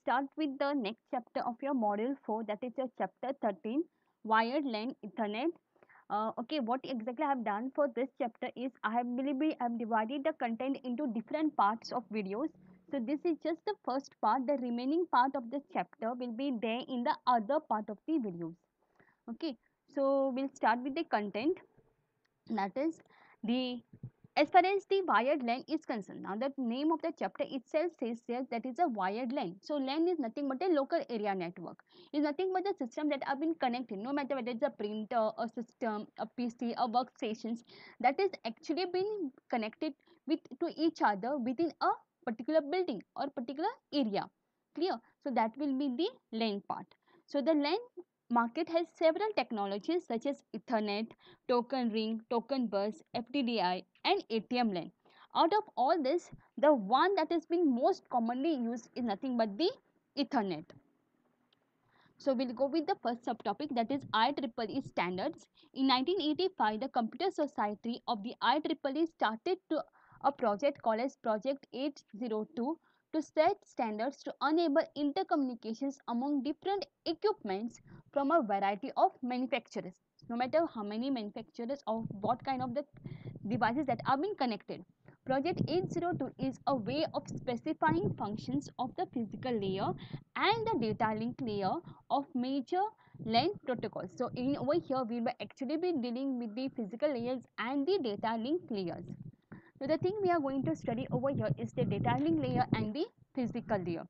start with the next chapter of your module 4, that is your chapter 13, wired LAN Ethernet. Okay, what exactly I have done for this chapter is I have divided the content into different parts of videos. So this is just the first part. The remaining part of the chapter will be there in the other part of the videos. Okay, so we'll start with the content, that is the as far as the wired LAN is concerned. Now the name of the chapter itself says here that is a wired LAN. So LAN is nothing but a local area network. Is nothing but the system that have been connected, no matter whether it's a printer, a system, a PC, a workstations, that is actually been connected with to each other within a particular building or particular area. Clear? So that will be the LAN part. So the LAN market has several technologies such as Ethernet, token ring, token bus, FTDI, and ATM LAN. Out of all this, the one that is being most commonly used is nothing but the Ethernet. So we'll go with the first subtopic, that is IEEE standards. In 1985, the Computer Society of the IEEE started to a project called as Project 802 to set standards to enable intercommunications among different equipments from a variety of manufacturers. No matter how many manufacturers or what kind of the devices that are being connected. Project 802 is a way of specifying functions of the physical layer and the data link layer of major LAN protocols. So in over here we will actually be dealing with the physical layers and the data link layers. So the thing we are going to study over here is the data link layer and the physical layer.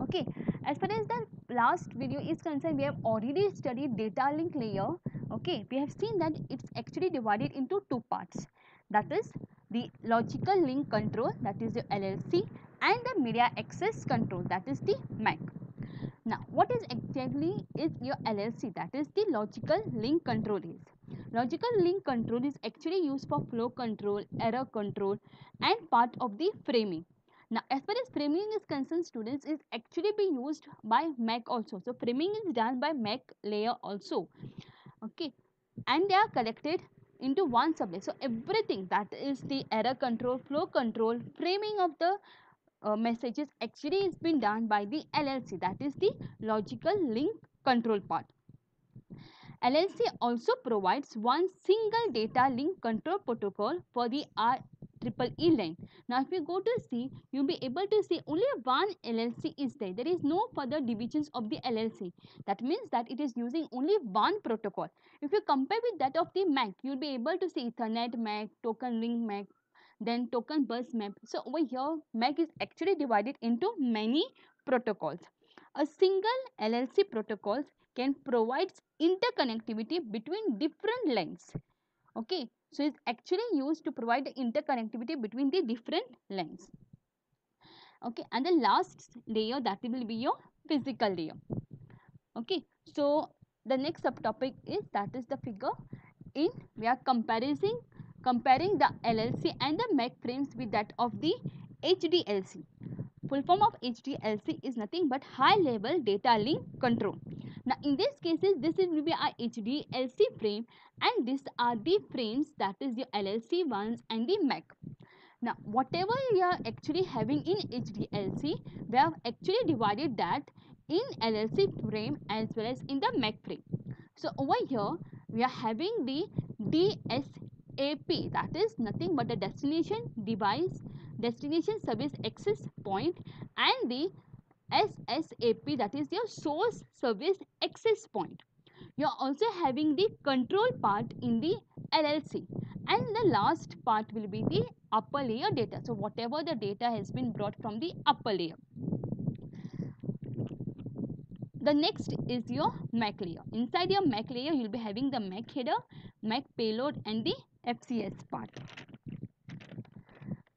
Okay, as far as the last video is concerned, we have already studied data link layer. Okay, we have seen that it's actually divided into two parts, that is the logical link control, that is the LLC, and the media access control, that is the MAC. Now what is exactly is your LLC, that is the logical link control is. Logical link control is actually used for flow control, error control, and part of the framing. Now as far as framing is concerned, students, is actually be used by MAC also. So framing is done by MAC layer also. Okay, and they are collected into one subnet. So everything that is the error control, flow control, framing of the messages actually is been done by the LLC, that is the logical link control part. LLC also provides one single data link control protocol for the IEEE LAN. Now if you go to see, you'll be able to see only one LLC is there. There is no further divisions of the LLC. That means that it is using only one protocol. If you compare with that of the MAC, you'll be able to see Ethernet MAC, token ring MAC, then token bus MAC. So over here, MAC is actually divided into many protocols. A single LLC protocol can provide interconnectivity between different LANs. Okay, so it's actually used to provide the interconnectivity between the different LANs. Okay, and the last layer, that will be your physical layer. Okay, so the next subtopic is, that is the figure in we are comparing the LLC and the MAC frames with that of the HDLC. Full form of HDLC is nothing but high level data link control. Now in this cases, this will be a HDLC frame, and these are the frames, that is the LLC ones and the MAC. Now whatever we are actually having in HDLC, we have actually divided that in LLC frame as well as in the MAC frame. So over here we are having the DSAP, that is nothing but a destination service access point, and the SSAP, that is your source service access point. You are also having the control part in the LLC, and the last part will be the upper layer data. So whatever the data has been brought from the upper layer. The next is your MAC layer. Inside your MAC layer, you will be having the MAC header, MAC payload, and the FCS part.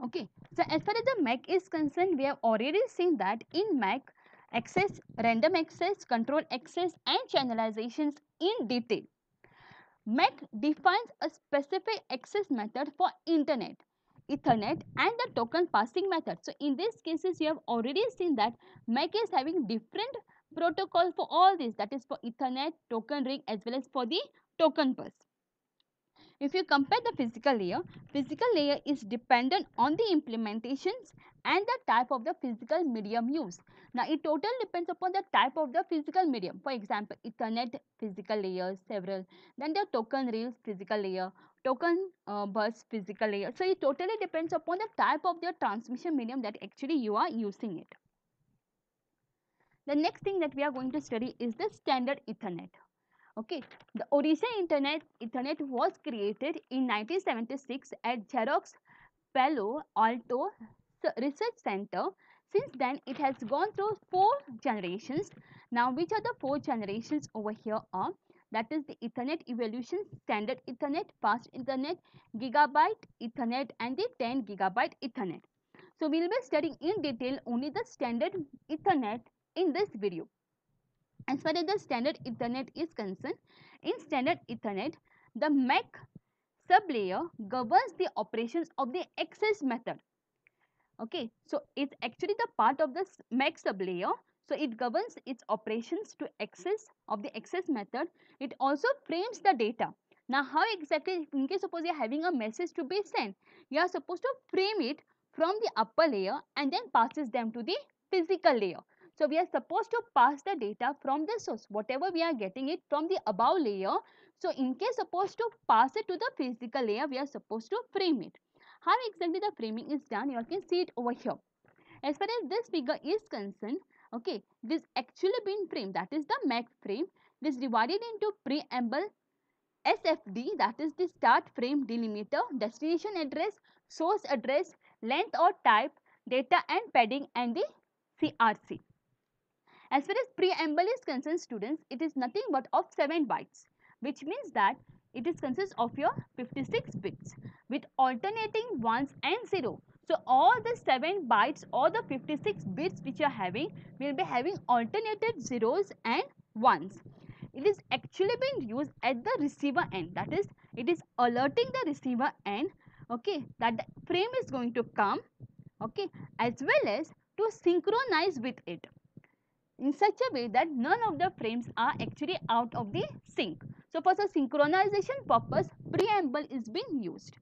Okay, so as far as the MAC is concerned, we have already seen that in MAC, access, random access, control access, and channelizations in detail. MAC defines a specific access method for internet, Ethernet, and the token passing method. So in these cases, you have already seen that MAC is having different protocol for all these, that is for Ethernet, token ring, as well as for the token bus. If you compare the physical layer is dependent on the implementations and the type of the physical medium used. Now, it totally depends upon the type of the physical medium. For example, Ethernet physical layers, several. Then the token rails physical layer, token bus physical layer. So, it totally depends upon the type of the transmission medium that actually you are using it. The next thing that we are going to study is the standard Ethernet. Okay, the original Ethernet was created in 1976 at Xerox Palo Alto Research Center. Since then, it has gone through 4 generations. Now, which are the 4 generations over here are? That is the Ethernet evolution, standard Ethernet, fast Ethernet, gigabyte Ethernet, and the 10 gigabyte Ethernet. So, we will be studying in detail only the standard Ethernet in this video. As far as the standard Ethernet is concerned, in standard Ethernet, the MAC sublayer governs the operations of the access method. Okay, so it's actually the part of the MAC sublayer. So it governs its operations to access of the access method. It also frames the data. Now, how exactly, in case suppose you are having a message to be sent, you are supposed to frame it from the upper layer and then passes them to the physical layer. So we are supposed to pass the data from the source, whatever we are getting it from the above layer. So in case supposed to pass it to the physical layer, we are supposed to frame it. How exactly the framing is done, you can see it over here. As far as this figure is concerned, okay, this actually been framed, that is the MAC frame. This divided into preamble, SFD, that is the start frame delimiter, destination address, source address, length or type, data and padding, and the CRC. As far as preamble is concerned, students, it is nothing but of 7 bytes, which means that it is consists of your 56 bits with alternating ones and 0. So all the 7 bytes or the 56 bits which you are having will be having alternated zeros and ones. It is actually being used at the receiver end, that is, it is alerting the receiver end, okay, that the frame is going to come, okay, as well as to synchronize with it in such a way that none of the frames are actually out of the sync. So for the synchronization purpose, preamble is being used.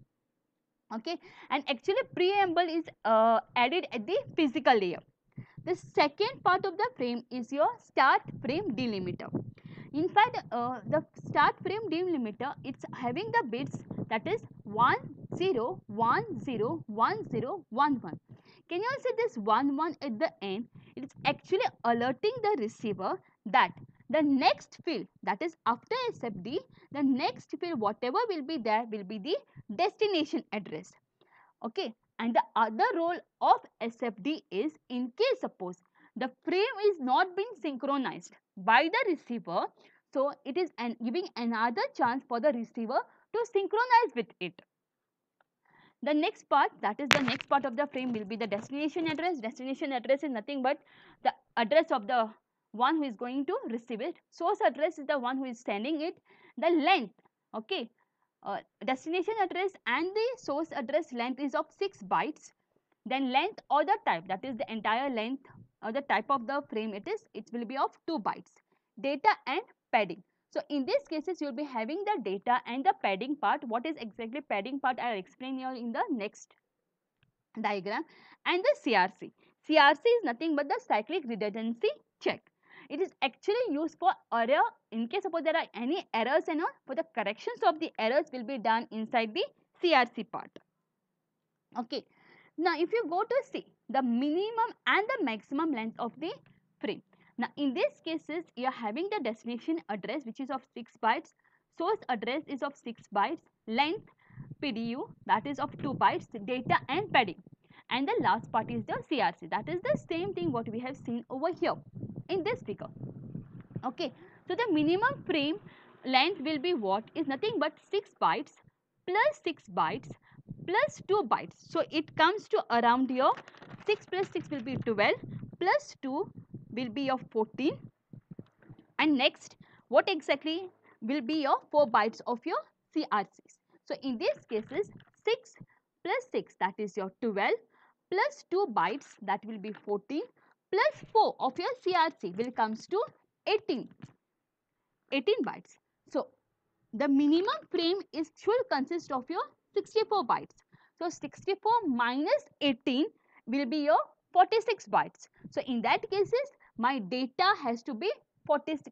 Okay, and actually preamble is added at the physical layer. The second part of the frame is your start frame delimiter. In fact, the start frame delimiter, it's having the bits, that is 1 0 1 0 1 0 1 1. Can you see this 1 1 at the end? It is actually alerting the receiver that the next field, that is after SFD, the next field whatever will be there will be the destination address. Okay, and the other role of SFD is, in case suppose the frame is not being synchronized by the receiver, so it is giving another chance for the receiver to synchronize with it. The next part, that is the next part of the frame, will be the destination address. Destination address is nothing but the address of the one who is going to receive it. Source address is the one who is sending it. The length, okay, destination address and the source address length is of 6 bytes. Then length or the type, that is the entire length or the type of the frame it will be of 2 bytes. Data and padding. So in these cases, you will be having the data and the padding part. What is exactly padding part, I will explain here in the next diagram. And the CRC. CRC is nothing but the cyclic redundancy check. It is actually used for error. In case suppose there are any errors and all, for the corrections of the errors will be done inside the CRC part. Okay. Now, if you go to see the minimum and the maximum length of the frame. Now, in these cases, you are having the destination address which is of 6 bytes, source address is of 6 bytes, length PDU, that is of 2 bytes, data and padding. And the last part is the CRC, that is the same thing what we have seen over here in this figure. Okay, so the minimum frame length will be what, is nothing but 6 bytes plus 6 bytes plus 2 bytes. So it comes to around here 6 plus 6 will be 12 plus 2 will be of 14, and next what exactly will be your 4 bytes of your CRCs. So in these cases 6 plus 6, that is your 12 plus 2 bytes, that will be 14, plus 4 of your CRC will comes to 18 bytes. So the minimum frame should consist of your 64 bytes. So 64 minus 18 will be your 46 bytes. So in that cases, my data has to be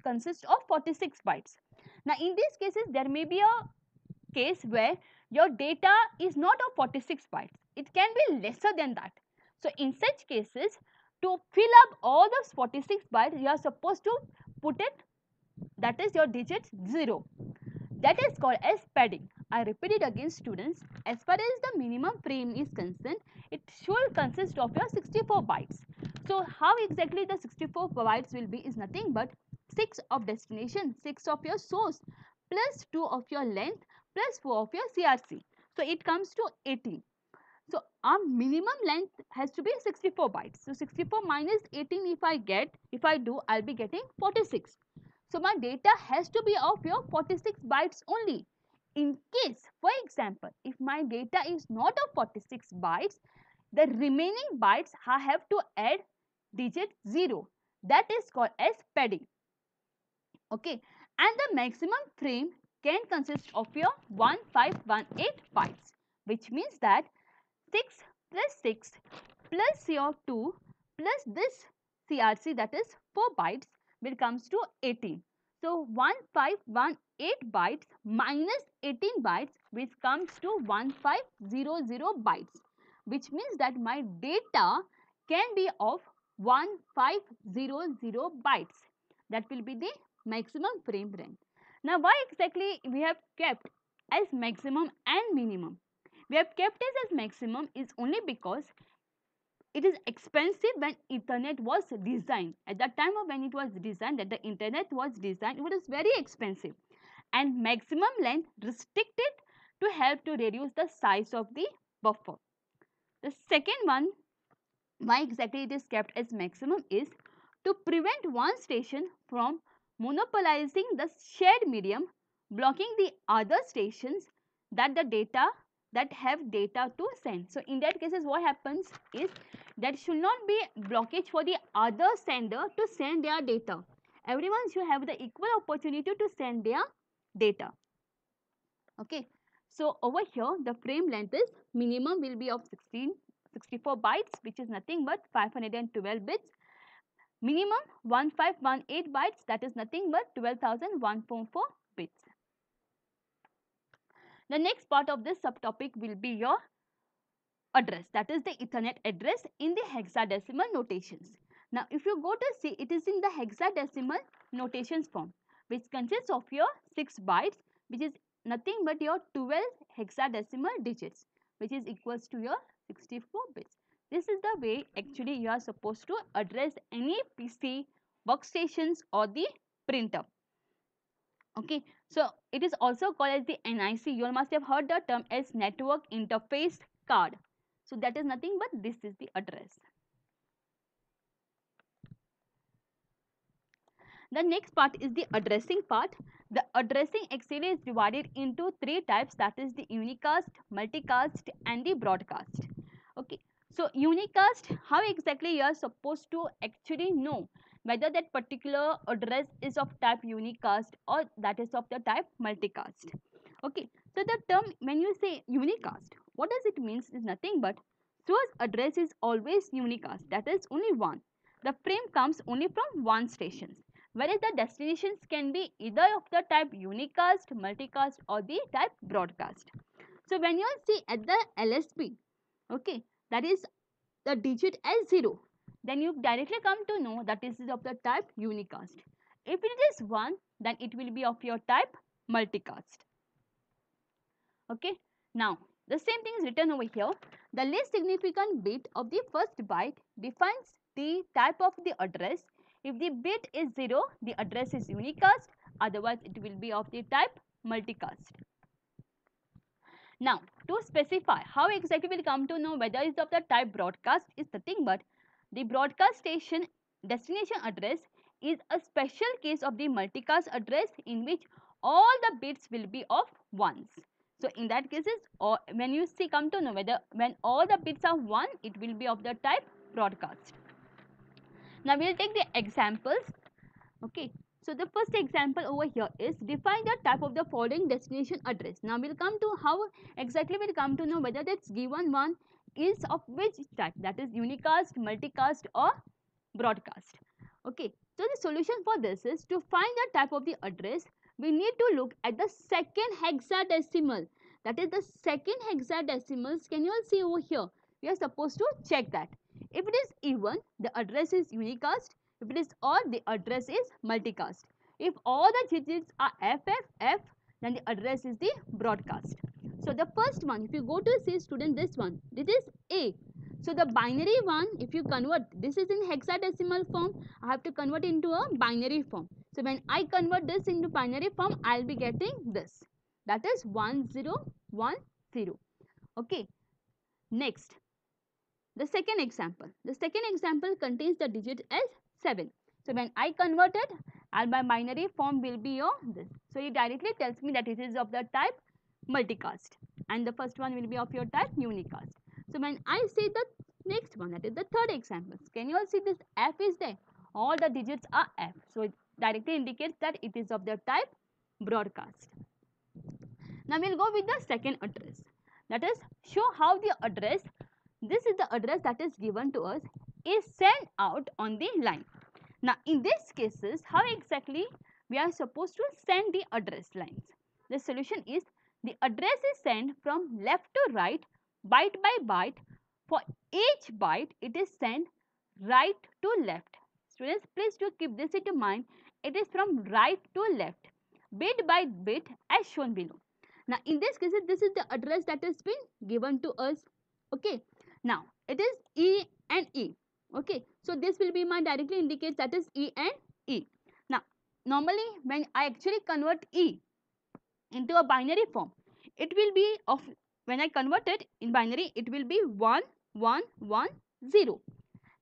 consist of 46 bytes. Now in these cases, there may be a case where your data is not of 46 bytes. It can be lesser than that. So in such cases, to fill up all those 46 bytes, you are supposed to put it, that is your digits 0. That is called as padding. I repeat it again, students. As far as the minimum frame is concerned, it should consist of your 64 bytes. So how exactly the 64 bytes will be is nothing but 6 of destination, 6 of your source, plus 2 of your length, plus 4 of your CRC. So it comes to 18. So our minimum length has to be 64 bytes. So 64 minus 18 if I do, I'll be getting 46. So my data has to be of your 46 bytes only. In case, for example, if my data is not of 46 bytes, the remaining bytes I have to add digit 0. That is called as padding. Okay, and the maximum frame can consist of your 1518 bytes, which means that 6 plus 6 plus your 2 plus this CRC, that is 4 bytes, will comes to 18. So 1518 bytes minus 18 bytes, which comes to 1500 bytes, which means that my data can be of 1500 bytes. That will be the maximum frame length. Now why exactly we have kept as maximum and minimum? We have kept it as maximum is only because it is expensive when Ethernet was designed. At the time of when it was designed, that the internet was designed, it was very expensive, and maximum length restricted to help to reduce the size of the buffer. The second one, why exactly it is kept as maximum, is to prevent one station from monopolizing the shared medium, blocking the other stations that have data to send. So in that cases, what happens is that should not be blockage for the other sender to send their data. Everyone should have the equal opportunity to send their data. Okay, so over here the frame length is minimum will be of 64 bytes, which is nothing but 512 bits. Minimum 1518 bytes, that is nothing but 12,144 bits. The next part of this subtopic will be your address, that is the Ethernet address in the hexadecimal notations. Now if you go to see, it is in the hexadecimal notations form, which consists of your 6 bytes, which is nothing but your 12 hexadecimal digits, which is equals to your 64 bits. This is the way actually you are supposed to address any PC, workstations or the printer. Okay, so it is also called as the NIC. You must have heard the term as network interface card. So that is nothing but this is the address. The next part is the addressing part. The addressing actually is divided into 3 types, that is the unicast, multicast and the broadcast. Okay, so unicast, how exactly you are supposed to actually know whether that particular address is of type unicast or that is of the type multicast. Okay, so the term when you say unicast, what does it mean is nothing but source address is always unicast, that is only one. The frame comes only from one station, whereas the destinations can be either of the type unicast, multicast or the type broadcast. So when you see at the LSB, okay, that is the digit as 0, then you directly come to know that this is of the type unicast. If it is 1, then it will be of your type multicast. Okay, now the same thing is written over here. The least significant bit of the first byte defines the type of the address. If the bit is 0, the address is unicast, otherwise it will be of the type multicast. Now, to specify how exactly we will come to know whether it is of the type broadcast is nothing but the broadcast station destination address is a special case of the multicast address in which all the bits will be of ones. So in that cases, or when you see come to know whether when all the bits are 1, it will be of the type broadcast. Now we will take the examples. Okay, so the first example over here is define the type of the following destination address. Now we'll come to how exactly we'll come to know whether that's given one is of which type, that is unicast, multicast or broadcast. Okay, so the solution for this is to find the type of the address, we need to look at the second hexadecimal, that is the second hexadecimals. Can you all see over here? We are supposed to check that. If it is even, the address is unicast. If it is odd, the address is multicast. If all the digits are FFF, then the address is the broadcast. So the first one, if you go to see student, this one, this is A. So the binary one, if you convert, this is in hexadecimal form, I have to convert into a binary form. So when I convert this into binary form, I'll be getting this. That is 1010. Okay. Next, the second example. The second example contains the digit as 7. So when I convert it, my binary form will be your this. So it directly tells me that it is of the type multicast, and the first one will be of your type unicast. So when I say the next one, that is the third example, can you all see this F is there? All the digits are F. So it directly indicates that it is of the type broadcast. Now we'll go with the second address. That is, show how the address, this is the address that is given to us, is sent out on the line. Now in these cases, how exactly we are supposed to send the address lines? The solution is, the address is sent from left to right, byte by byte. For each byte, it is sent right to left. Students, please do keep this in mind. It is from right to left, bit by bit, as shown below. Now in this case, this is the address that has been given to us. Okay. Now it is E and E. Okay. So this will be my directly indicates that is E and E. Now normally when I actually convert E into a binary form, it will be of, when I convert it in binary, it will be 1 1 1 0.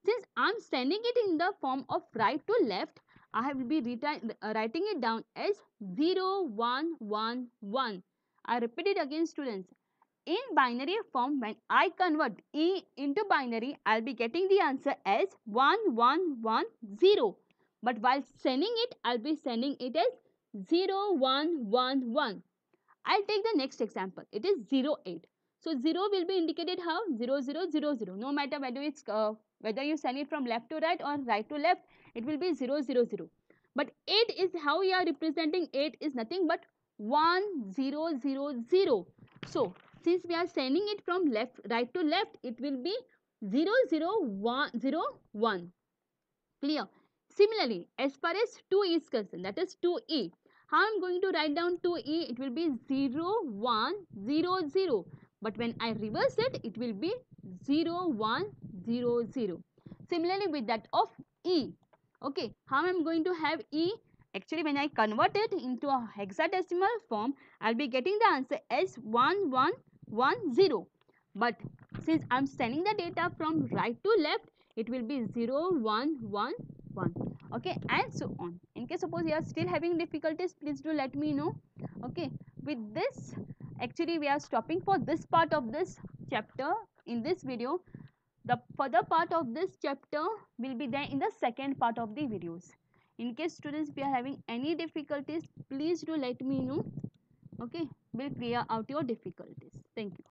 Since I am sending it in the form of right to left, I will be writing it down as 0 1 1 1. I repeat it again, students. In binary form, when I convert E into binary, I will be getting the answer as 1 1 1 0. But while sending it, I will be sending it as 0 1 1 1. I'll take the next example. It is 0 8. So 0 will be indicated how? 0 0 0 0. No matter whether it's whether you send it from left to right or right to left, it will be 0 0 0. But 8 is how we are representing. 8 is nothing but 1 0 0 0. So since we are sending it from left right to left, it will be 0 0 1 0 1. Clear? Similarly, as far as 2 is concerned, that is 2e. How I am going to write down 2e? It will be 0 1 0 0. But when I reverse it, it will be 0 1 0 0. Similarly with that of e. Okay, how I am going to have e? Actually, when I convert it into a hexadecimal form, I will be getting the answer as 1 1 1 0. But since I am sending the data from right to left, it will be 0 1 1 1. Okay, and so on. In case suppose you are still having difficulties, please do let me know. Okay, with this, actually we are stopping for this part of this chapter in this video. The further part of this chapter will be there in the second part of the videos. In case students, if you are having any difficulties, please do let me know. Okay, we'll clear out your difficulties. Thank you.